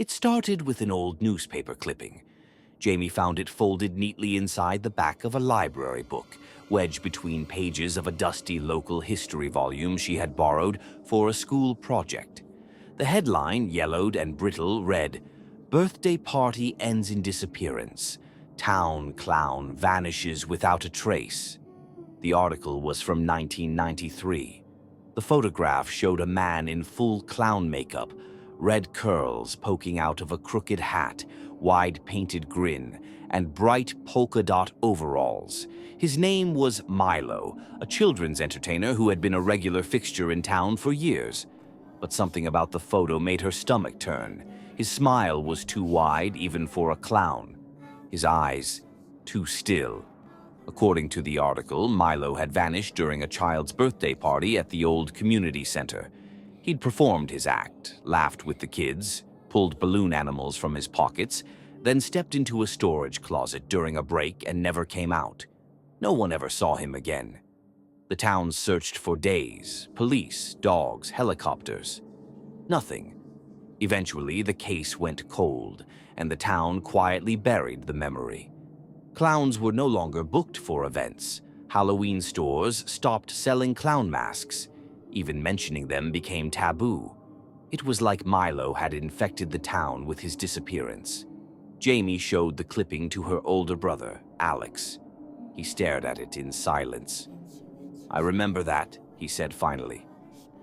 It started with an old newspaper clipping. Jamie found it folded neatly inside the back of a library book, wedged between pages of a dusty local history volume she had borrowed for a school project. The headline, yellowed and brittle, read, "Birthday Party Ends in Disappearance. Town Clown Vanishes Without a Trace." The article was from 1993. The photograph showed a man in full clown makeup, red curls poking out of a crooked hat, wide painted grin, and bright polka dot overalls. His name was Milo, a children's entertainer who had been a regular fixture in town for years. But something about the photo made her stomach turn. His smile was too wide even for a clown. His eyes, too still. According to the article, Milo had vanished during a child's birthday party at the old community center. He'd performed his act, laughed with the kids, pulled balloon animals from his pockets, then stepped into a storage closet during a break and never came out. No one ever saw him again. The town searched for days, police, dogs, helicopters. Nothing. Eventually, the case went cold, and the town quietly buried the memory. Clowns were no longer booked for events. Halloween stores stopped selling clown masks. Even mentioning them became taboo. It was like Milo had infected the town with his disappearance. Jamie showed the clipping to her older brother, Alex. He stared at it in silence. "I remember that," he said finally.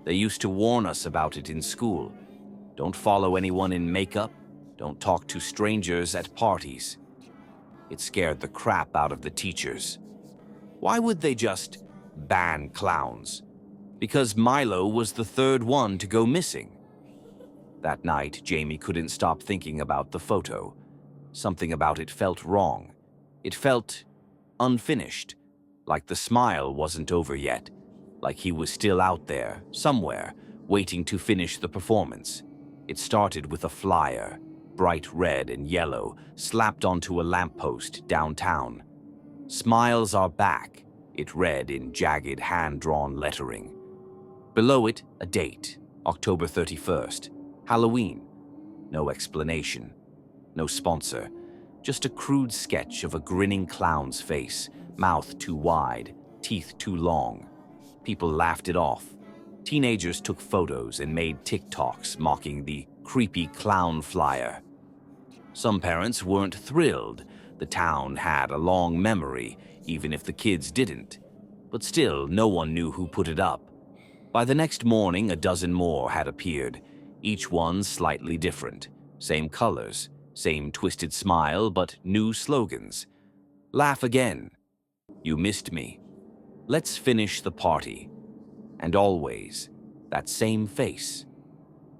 "They used to warn us about it in school. Don't follow anyone in makeup. Don't talk to strangers at parties." It scared the crap out of the teachers. Why would they just ban clowns? Because Milo was the third one to go missing. That night, Jamie couldn't stop thinking about the photo. Something about it felt wrong. It felt unfinished, like the smile wasn't over yet, like he was still out there, somewhere, waiting to finish the performance. It started with a flyer, bright red and yellow, slapped onto a lamppost downtown. "Smiles are back," it read in jagged hand-drawn lettering. Below it, a date, October 31st, Halloween. No explanation, no sponsor, just a crude sketch of a grinning clown's face, mouth too wide, teeth too long. People laughed it off. Teenagers took photos and made TikToks mocking the creepy clown flyer. Some parents weren't thrilled. The town had a long memory, even if the kids didn't. But still, no one knew who put it up. By the next morning, a dozen more had appeared, each one slightly different. Same colors, same twisted smile, but new slogans. "Laugh again." "You missed me." "Let's finish the party." And always, that same face.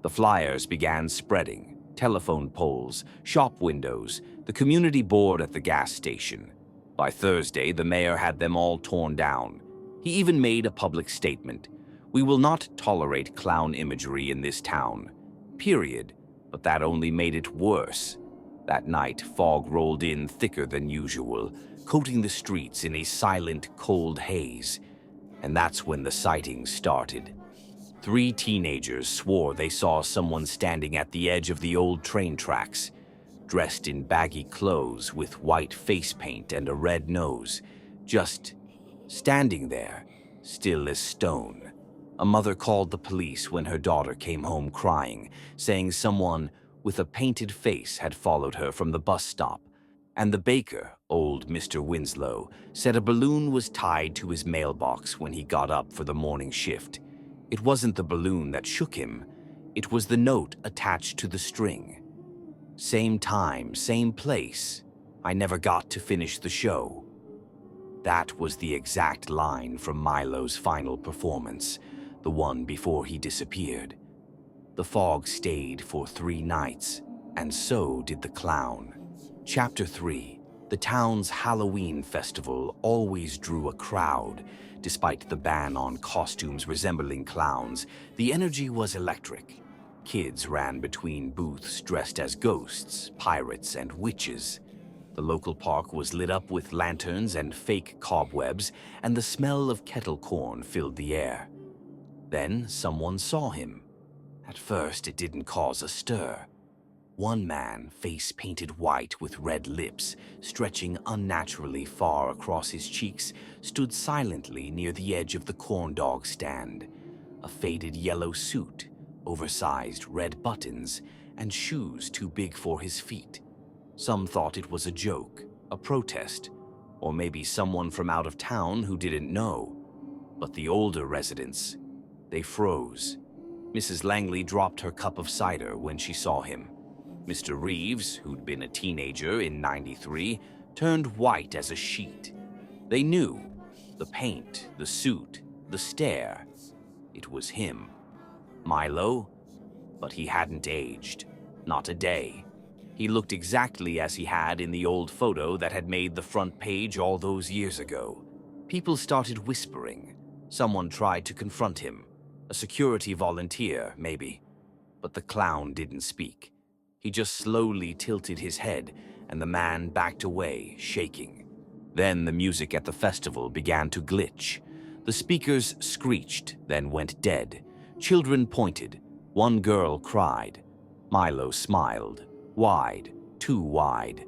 The flyers began spreading. Telephone poles, shop windows, the community board at the gas station. By Thursday, the mayor had them all torn down. He even made a public statement. "We will not tolerate clown imagery in this town." Period. But that only made it worse. That night, fog rolled in thicker than usual, coating the streets in a silent, cold haze. And that's when the sightings started. 3 teenagers swore they saw someone standing at the edge of the old train tracks, dressed in baggy clothes with white face paint and a red nose, just standing there, still as stone. A mother called the police when her daughter came home crying, saying someone with a painted face had followed her from the bus stop. And the baker, old Mr. Winslow, said a balloon was tied to his mailbox when he got up for the morning shift. It wasn't the balloon that shook him. It was the note attached to the string. "Same time, same place. I never got to finish the show." That was the exact line from Milo's final performance, the one before he disappeared. The fog stayed for 3 nights, and so did the clown. Chapter 3. The town's Halloween festival always drew a crowd. Despite the ban on costumes resembling clowns, the energy was electric. Kids ran between booths dressed as ghosts, pirates, and witches. The local park was lit up with lanterns and fake cobwebs, and the smell of kettle corn filled the air. Then someone saw him. At first, it didn't cause a stir. One man, face painted white with red lips, stretching unnaturally far across his cheeks, stood silently near the edge of the corn dog stand. A faded yellow suit, oversized red buttons, and shoes too big for his feet. Some thought it was a joke, a protest, or maybe someone from out of town who didn't know. But the older residents, they froze. Mrs. Langley dropped her cup of cider when she saw him. Mr. Reeves, who'd been a teenager in '93, turned white as a sheet. They knew. The paint, the suit, the stare. It was him. Milo, but he hadn't aged. Not a day. He looked exactly as he had in the old photo that had made the front page all those years ago. People started whispering. Someone tried to confront him. A security volunteer, maybe. But the clown didn't speak. He just slowly tilted his head, and the man backed away, shaking. Then the music at the festival began to glitch. The speakers screeched, then went dead. Children pointed. One girl cried. Milo smiled, wide, too wide,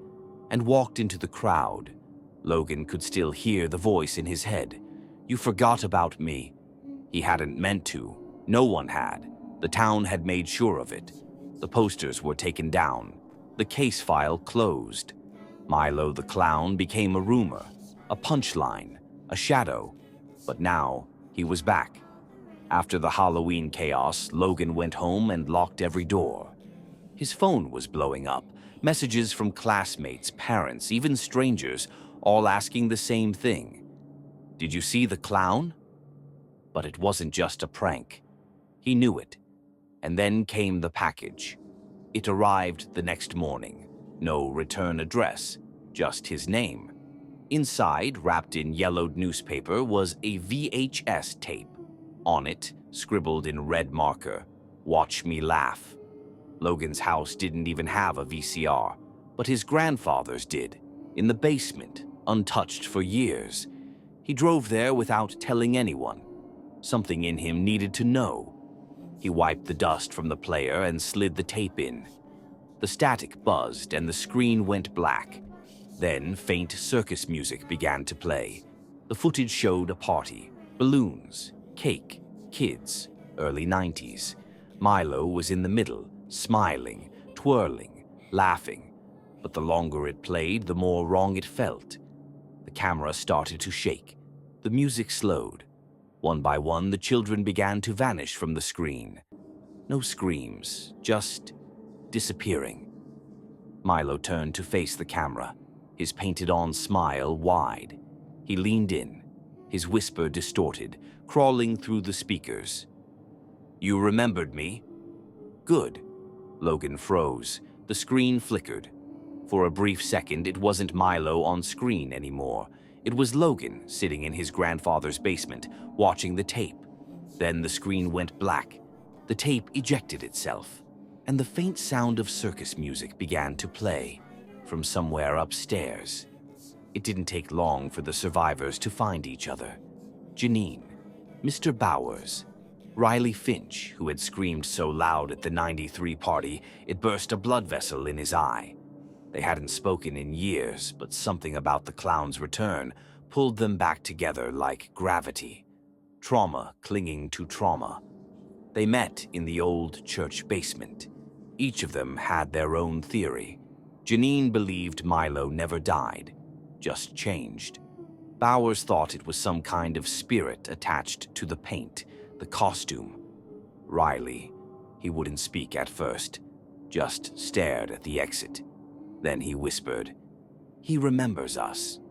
and walked into the crowd. Logan could still hear the voice in his head. "You forgot about me." He hadn't meant to. No one had. The town had made sure of it. The posters were taken down. The case file closed. Milo the Clown became a rumor, a punchline, a shadow. But now, he was back. After the Halloween chaos, Logan went home and locked every door. His phone was blowing up. Messages from classmates, parents, even strangers, all asking the same thing. "Did you see the clown?" But it wasn't just a prank. He knew it. And then came the package. It arrived the next morning. No return address, just his name. Inside, wrapped in yellowed newspaper, was a VHS tape. On it, scribbled in red marker, "Watch me laugh." Logan's house didn't even have a VCR, but his grandfather's did, in the basement, untouched for years. He drove there without telling anyone. Something in him needed to know. He wiped the dust from the player and slid the tape in. The static buzzed and the screen went black. Then faint circus music began to play. The footage showed a party, balloons, cake, kids, early '90s. Milo was in the middle, smiling, twirling, laughing. But the longer it played, the more wrong it felt. The camera started to shake. The music slowed. One by one, the children began to vanish from the screen. No screams, just disappearing. Milo turned to face the camera, his painted-on smile wide. He leaned in, his whisper distorted, crawling through the speakers. "You remembered me?" "Good." Logan froze. The screen flickered. For a brief second, it wasn't Milo on screen anymore. It was Logan sitting in his grandfather's basement, watching the tape. Then the screen went black. The tape ejected itself, and the faint sound of circus music began to play from somewhere upstairs. It didn't take long for the survivors to find each other. Janine, Mr. Bowers, Riley Finch, who had screamed so loud at the '93 party it burst a blood vessel in his eye. They hadn't spoken in years, but something about the clown's return pulled them back together like gravity. Trauma clinging to trauma. They met in the old church basement. Each of them had their own theory. Janine believed Milo never died, just changed. Bowers thought it was some kind of spirit attached to the paint, the costume. Riley, he wouldn't speak at first, just stared at the exit. Then he whispered, "He remembers us."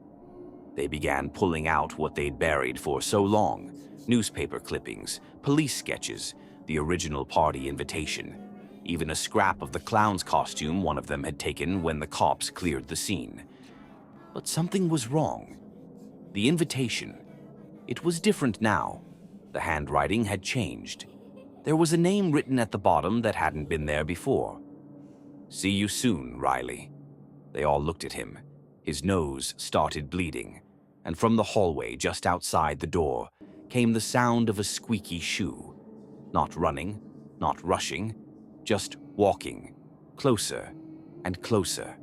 They began pulling out what they'd buried for so long. Newspaper clippings, police sketches, the original party invitation, even a scrap of the clown's costume one of them had taken when the cops cleared the scene. But something was wrong. The invitation. It was different now. The handwriting had changed. There was a name written at the bottom that hadn't been there before. "See you soon, Riley." They all looked at him. His nose started bleeding, and from the hallway just outside the door came the sound of a squeaky shoe. Not running, not rushing, just walking, closer and closer.